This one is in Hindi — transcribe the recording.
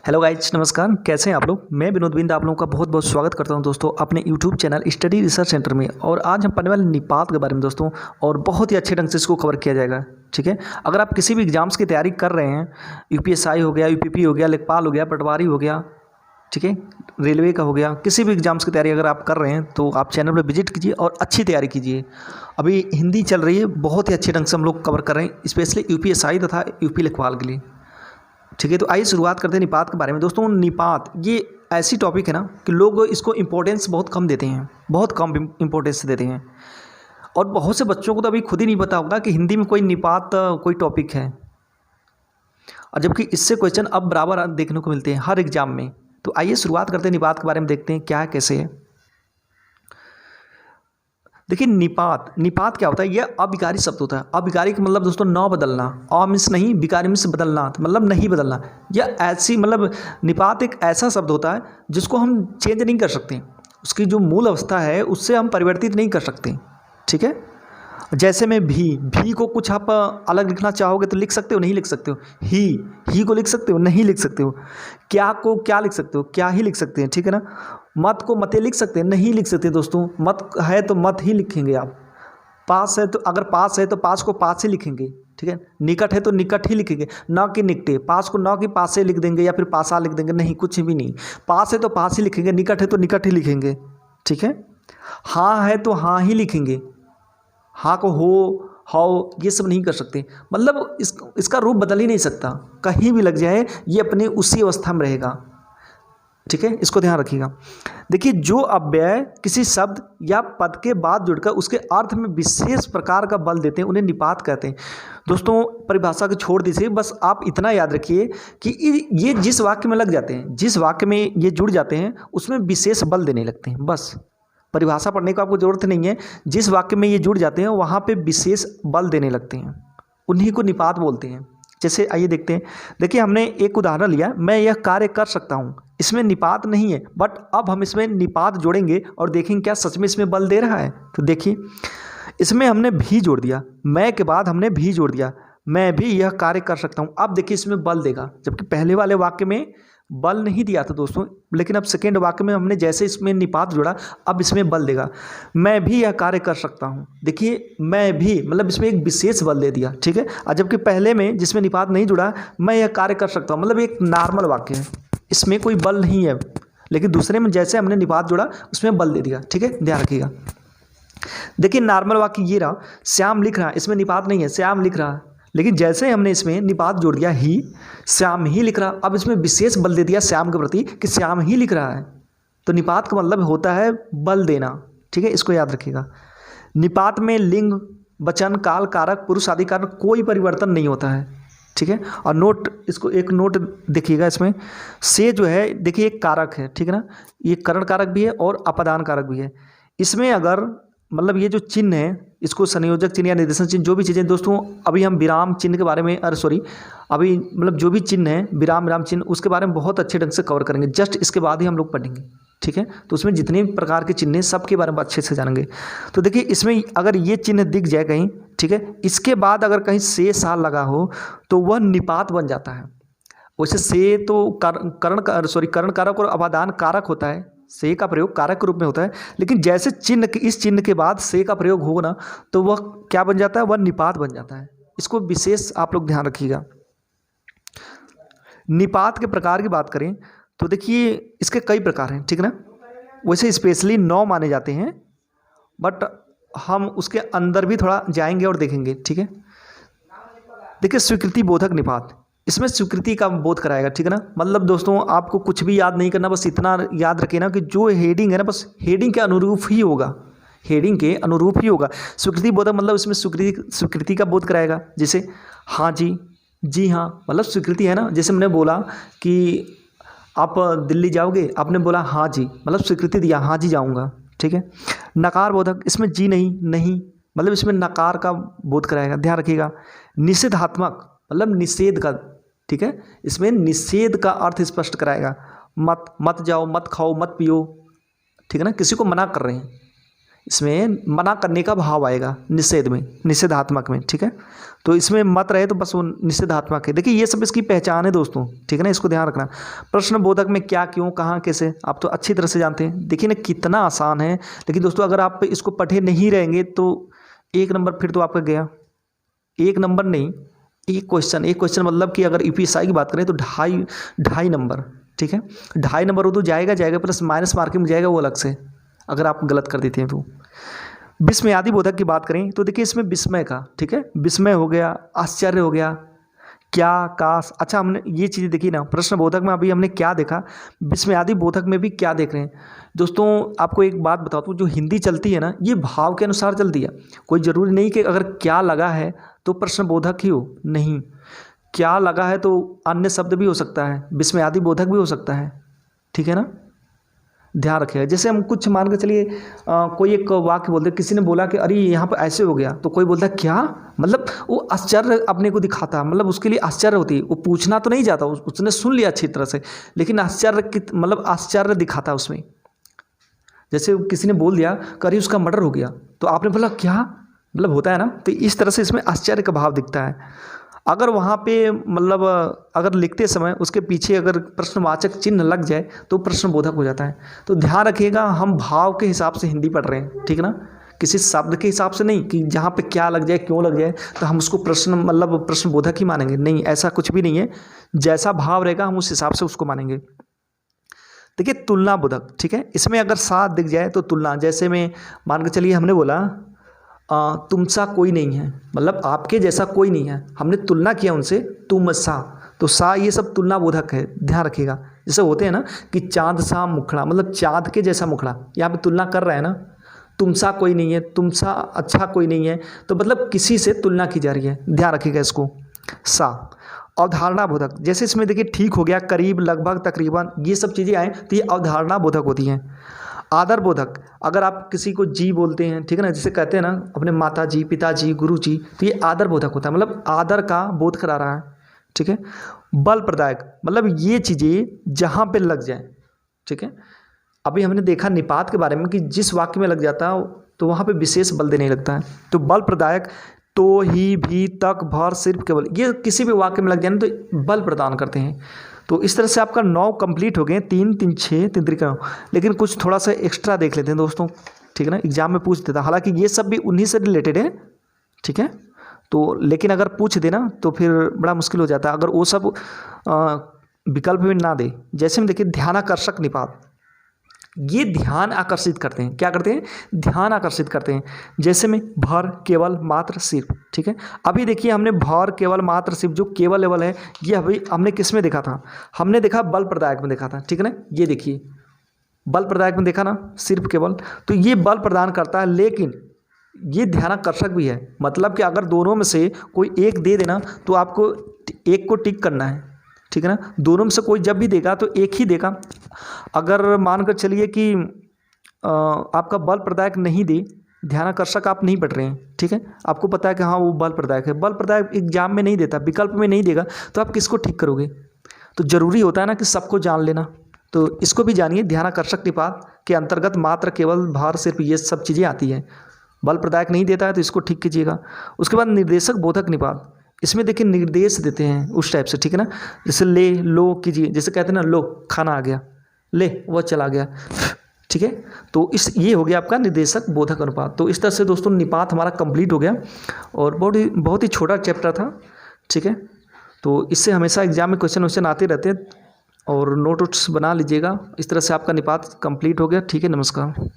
हेलो गाइज, नमस्कार। कैसे हैं आप लोग। मैं विनोद बिंद आप लोगों का बहुत बहुत स्वागत करता हूं दोस्तों अपने YouTube channel study research centre में। और आज हम पढ़ने वाले निपात के बारे में दोस्तों, और बहुत ही अच्छे ढंग से इसको कवर किया जाएगा। ठीक है, अगर आप किसी भी एग्जाम्स की तैयारी कर रहे हैं, यूपीएसआई हो गया, यूपीपी हो गया, लेखपाल हो गया, पटवारी हो गया, ठीक है, रेलवे का हो गया, किसी भी एग्जाम्स की तैयारी अगर आप कर रहे हैं तो आप चैनल पर विजिट कीजिए और अच्छी तैयारी कीजिए। अभी हिंदी चल रही है, बहुत ही अच्छे ढंग से हम लोग कवर कर रहे हैं, स्पेशली यूपीएसआई तथा यूपी लेखपाल के लिए। ठीक है, तो आइए शुरुआत करते हैं निपात के बारे में। दोस्तों, निपात ये ऐसी टॉपिक है ना कि लोग इसको इम्पोर्टेंस बहुत कम देते हैं, बहुत कम इम्पोर्टेंस देते हैं। और बहुत से बच्चों को तो अभी खुद ही नहीं पता होगा कि हिंदी में कोई निपात कोई टॉपिक है, और जबकि इससे क्वेश्चन अब बराबर देखने को मिलते हैं हर एग्जाम में। तो आइए शुरुआत करते हैं निपात के बारे में, देखते हैं क्या है, कैसे है। देखिए, निपात निपात क्या होता है। यह अविकारी शब्द होता है। अविकारी का मतलब दोस्तों न बदलना, अ मीन्स नहीं, विकारी मीन्स बदलना, तो मतलब नहीं बदलना। यह ऐसी मतलब निपात एक ऐसा शब्द होता है जिसको हम चेंज नहीं कर सकते, उसकी जो मूल अवस्था है उससे हम परिवर्तित नहीं कर सकते। ठीक है, जैसे में भी को कुछ आप अलग लिखना चाहोगे तो लिख सकते हो, नहीं लिख सकते हो। ही को लिख सकते हो, नहीं लिख सकते हो। क्या को क्या लिख सकते हो, क्या ही लिख सकते हैं। ठीक है ना। मत को मते लिख सकते हैं, नहीं लिख सकते दोस्तों। मत है तो मत ही लिखेंगे आप। पास है तो अगर पास है तो पास को पास ही लिखेंगे। ठीक है, निकट है तो निकट ही लिखेंगे, न कि निकटे। पास को न कि पास से लिख देंगे या फिर पासा लिख देंगे, नहीं, कुछ भी नहीं। पास है तो पास ही लिखेंगे, निकट है तो निकट ही लिखेंगे। ठीक है, हाँ है तो हाँ ही लिखेंगे, हाँ को हो, हाउ, ये सब नहीं कर सकते। मतलब इसका रूप बदल ही नहीं सकता, कहीं भी लग जाए ये अपने उसी अवस्था में रहेगा। ठीक है, इसको ध्यान रखिएगा। देखिए, जो अव्यय किसी शब्द या पद के बाद जुड़कर उसके अर्थ में विशेष प्रकार का बल देते हैं उन्हें निपात कहते हैं। दोस्तों, परिभाषा को छोड़ दीजिए, बस आप इतना याद रखिए कि ये जिस वाक्य में लग जाते हैं, जिस वाक्य में ये जुड़ जाते हैं उसमें विशेष बल देने लगते हैं। बस परिभाषा पढ़ने को आपको जरूरत नहीं है, जिस वाक्य में ये जुड़ जाते हैं वहाँ पे विशेष बल देने लगते हैं, उन्हीं को निपात बोलते हैं। जैसे आइए देखते हैं। देखिए, हमने एक उदाहरण लिया, मैं यह कार्य कर सकता हूँ। इसमें निपात नहीं है, बट अब हम इसमें निपात जोड़ेंगे और देखेंगे क्या सच में इसमें बल दे रहा है। तो देखिए, इसमें हमने भी जोड़ दिया, मैं के बाद हमने भी जोड़ दिया, मैं भी यह कार्य कर सकता हूँ। अब देखिए इसमें बल देगा, जबकि पहले वाले वाक्य में बल नहीं दिया था दोस्तों, लेकिन अब सेकेंड वाक्य में हमने जैसे इसमें निपात जोड़ा, अब इसमें बल देगा। मैं भी यह कार्य कर सकता हूँ। देखिए, मैं भी मतलब इसमें एक विशेष बल दे दिया। ठीक है, और जबकि पहले में जिसमें निपात नहीं जुड़ा, मैं यह कार्य कर सकता हूँ, मतलब एक नॉर्मल वाक्य है, इसमें कोई बल नहीं है। लेकिन दूसरे में जैसे हमने निपात जोड़ा उसमें बल दे दिया। ठीक है, ध्यान रखिएगा। देखिए, नॉर्मल वाक्य ये रहा, श्याम लिख रहा है, इसमें निपात नहीं है, श्याम लिख रहा है। लेकिन जैसे हमने इसमें निपात जोड़ दिया, ही, श्याम ही लिख रहा, अब इसमें विशेष बल दे दिया श्याम के प्रति कि श्याम ही लिख रहा है। तो निपात का मतलब होता है बल देना। ठीक है, इसको याद रखिएगा। निपात में लिंग, वचन, काल, कारक, पुरुष आदि कारक कोई परिवर्तन नहीं होता है। ठीक है, और नोट, इसको एक नोट देखिएगा, इसमें से जो है देखिए एक कारक है। ठीक है ना, ये करण कारक भी है और अपादान कारक भी है। इसमें अगर मतलब ये जो चिन्ह है, इसको संयोजक चिन्ह या निर्देशन चिन्ह, जो भी चीज़ें दोस्तों, अभी हम विराम चिन्ह के बारे में, अभी मतलब जो भी चिन्ह है, विराम चिन्ह, उसके बारे में बहुत अच्छे ढंग से कवर करेंगे। जस्ट इसके बाद ही हम लोग पढ़ेंगे। ठीक है, तो उसमें जितने प्रकार के चिन्ह हैं सबके बारे में अच्छे से जानेंगे। तो देखिए, इसमें अगर ये चिन्ह दिख जाए कहीं, ठीक है, इसके बाद अगर कहीं से साल लगा हो तो वह निपात बन जाता है। वैसे से तो करण कारक और अपादान कारक होता है, से का प्रयोग कारक के रूप में होता है। लेकिन जैसे इस चिन्ह के बाद से का प्रयोग होगा ना, तो वह क्या बन जाता है, वह निपात बन जाता है। इसको विशेष आप लोग ध्यान रखिएगा। निपात के प्रकार की बात करें तो देखिए, इसके कई प्रकार हैं। ठीक है ना, वैसे स्पेशली 9 माने जाते हैं, बट हम उसके अंदर भी थोड़ा जाएंगे और देखेंगे। ठीक है, देखिए, स्वीकृति बोधक निपात, इसमें स्वीकृति का बोध कराएगा। ठीक है ना, मतलब दोस्तों आपको कुछ भी याद नहीं करना, बस इतना याद रखिए ना कि जो हेडिंग है ना, बस हेडिंग के अनुरूप ही होगा, हेडिंग के अनुरूप ही होगा। स्वीकृति बोधक मतलब इसमें स्वीकृति का बोध कराएगा। जैसे हाँ जी, जी हाँ, मतलब स्वीकृति है ना। जैसे मैंने बोला कि आप दिल्ली जाओगे, आपने बोला हाँ जी, मतलब स्वीकृति दिया, हाँ जी जाऊँगा। ठीक है, नकार बोधक, इसमें जी नहीं, मतलब इसमें नकार का बोध कराएगा, ध्यान रखिएगा। निषेधात्मक मतलब निषेध का। ठीक है, इसमें निषेध का अर्थ स्पष्ट कराएगा। मत जाओ, मत खाओ, मत पियो। ठीक है ना, किसी को मना कर रहे हैं, इसमें मना करने का भाव आएगा निषेध में, निषेधात्मक में, ठीक है। तो इसमें मत रहे तो बस वो निषेधात्मक है। देखिए ये सब इसकी पहचान है दोस्तों, ठीक है ना, इसको ध्यान रखना। प्रश्न बोधक में क्या, क्यों, कहाँ, कैसे, आप तो अच्छी तरह से जानते हैं। देखिए ना कितना आसान है, लेकिन दोस्तों अगर आप इसको पढ़े नहीं रहेंगे तो 1 नंबर फिर तो आपका गया। 1 नंबर नहीं, एक क्वेश्चन मतलब कि अगर यूपीएसआई की बात करें तो ढाई नंबर, ठीक है। 2.5 नंबर वो तो जाएगा प्लस माइनस मार्किंग जाएगा वो अलग से, अगर आप गलत कर देते हैं तो। विस्मयादि बोधक की बात करें तो देखिए इसमें विस्मय का, ठीक है, विस्मय हो गया, आश्चर्य हो गया, क्या, काश। अच्छा हमने ये चीज़ें देखी ना, प्रश्न बोधक में अभी हमने क्या देखा, विस्मयादि बोधक में भी क्या देख रहे हैं दोस्तों। आपको एक बात बताता हूँ, जो हिंदी चलती है ना ये भाव के अनुसार चलती है। कोई ज़रूरी नहीं कि अगर क्या लगा है तो प्रश्न बोधक ही हो, नहीं, क्या लगा है तो अन्य शब्द भी हो सकता है, विस्मयादि बोधक भी हो सकता है, ठीक है ना, ध्यान रखिएगा। जैसे हम कुछ मान के चलिए कोई एक वाक्य बोलते, किसी ने बोला कि अरे यहाँ पर ऐसे हो गया, तो कोई बोलता है क्या, मतलब वो आश्चर्य अपने को दिखाता, मतलब उसके लिए आश्चर्य होती है, वो पूछना तो नहीं जाता, उसने सुन लिया अच्छी तरह से, लेकिन मतलब आश्चर्य दिखाता उसमें। जैसे किसी ने बोल दिया कि अरे उसका मर्डर हो गया, तो आपने बोला क्या, मतलब होता है ना, तो इस तरह से इसमें आश्चर्य का भाव दिखता है। अगर वहाँ पे मतलब अगर लिखते समय उसके पीछे अगर प्रश्नवाचक चिन्ह लग जाए तो प्रश्न बोधक हो जाता है। तो ध्यान रखिएगा, हम भाव के हिसाब से हिंदी पढ़ रहे हैं, ठीक है ना, किसी शब्द के हिसाब से नहीं कि जहाँ पे क्या लग जाए, क्यों लग जाए तो हम उसको प्रश्न बोधक ही मानेंगे, नहीं, ऐसा कुछ भी नहीं है। जैसा भाव रहेगा हम उस हिसाब से उसको मानेंगे। देखिए तुलना बोधक, ठीक है, इसमें अगर साथ दिख जाए तो तुलना, जैसे में मान के चलिए हमने बोला तुमसा कोई नहीं है, मतलब आपके जैसा कोई नहीं है, हमने तुलना किया उनसे तुम सा, तो सा ये सब तुलना बोधक है, ध्यान रखिएगा। जैसे होते हैं ना कि चाँद सा मुखड़ा, मतलब चाँद के जैसा मुखड़ा, यहाँ पे तुलना कर रहा है ना, तुमसा कोई नहीं है, तुमसा अच्छा कोई नहीं है, तो मतलब किसी से तुलना की जा रही है, ध्यान रखिएगा इसको। सा अवधारणा बोधक, जैसे इसमें देखिए ठीक हो गया, करीब, लगभग, तकरीबन, ये सब चीज़ें आए तो ये अवधारणा बोधक होती हैं। आदर बोधक, अगर आप किसी को जी बोलते हैं, ठीक है ना, जिसे कहते हैं ना अपने माता जी, पिताजी, गुरु जी, तो ये आदर बोधक होता है, मतलब आदर का बोध करा रहा है, ठीक है। बल प्रदायक, मतलब ये चीज़ें जहाँ पे लग जाए, ठीक है। अभी हमने देखा निपात के बारे में कि जिस वाक्य में लग जाता है तो वहाँ पे विशेष बल देने लगता है। तो बल प्रदायक, तो, ही, भी, तक, भर, सिर्फ, केवल, ये किसी भी वाक्य में लग जाए तो बल प्रदान करते हैं। तो इस तरह से आपका 9 कंप्लीट हो गए, 3, 3, 6, 3, 3 9, लेकिन कुछ थोड़ा सा एक्स्ट्रा देख लेते हैं दोस्तों, ठीक है ना, एग्जाम में पूछ देता, हालांकि ये सब भी उन्हीं से रिलेटेड है, ठीक है। तो लेकिन अगर पूछ देना तो फिर बड़ा मुश्किल हो जाता है, अगर वो सब विकल्प में ना दे। जैसे में देखिए ध्यानाकर्षक निपात, ये ध्यान आकर्षित करते हैं, क्या करते हैं, ध्यान आकर्षित करते हैं। जैसे में भर, केवल, मात्र, सिर्फ, ठीक है। अभी देखिए हमने भर, केवल, मात्र, सिर्फ, जो केवल लेवल है ये अभी हमने किस में देखा था, हमने देखा बल प्रदायक में देखा था, ठीक है ना। ये देखिए बल प्रदायक में देखा ना, सिर्फ, केवल, तो ये बल प्रदान करता है, लेकिन ये ध्यानाकर्षक भी है, मतलब कि अगर दोनों में से कोई एक दे देना तो आपको एक को टिक करना है, ठीक है ना। दोनों में से कोई जब भी देगा तो एक ही देगा। अगर मानकर चलिए कि आपका बल प्रदायक नहीं दे, ध्यानाकर्षक आप नहीं पढ़ रहे हैं, ठीक है, आपको पता है कि हाँ वो बल प्रदायक है, बल प्रदायक एग्जाम में नहीं देता, विकल्प में नहीं देगा, तो आप किसको ठीक करोगे। तो ज़रूरी होता है ना कि सबको जान लेना। तो इसको भी जानिए, ध्यानाकर्षक निपात के अंतर्गत मात्र, केवल, भार, सिर्फ, ये सब चीज़ें आती हैं। बल प्रदायक नहीं देता है तो इसको ठीक कीजिएगा। उसके बाद निर्देशक बोधक निपात, इसमें देखिए निर्देश देते हैं उस टाइप से, ठीक है ना, जैसे ले, लो कीजिए, जैसे कहते हैं ना लो खाना आ गया, ले वो चला गया, ठीक है। तो ये हो गया आपका निर्देशक बोधक अनुपात। तो इस तरह से दोस्तों निपात हमारा कंप्लीट हो गया और बहुत ही छोटा चैप्टर था, ठीक है। तो इससे हमेशा एग्जाम में क्वेश्चन आते रहते हैं और नोट्स बना लीजिएगा। इस तरह से आपका निपात कंप्लीट हो गया, ठीक है, नमस्कार।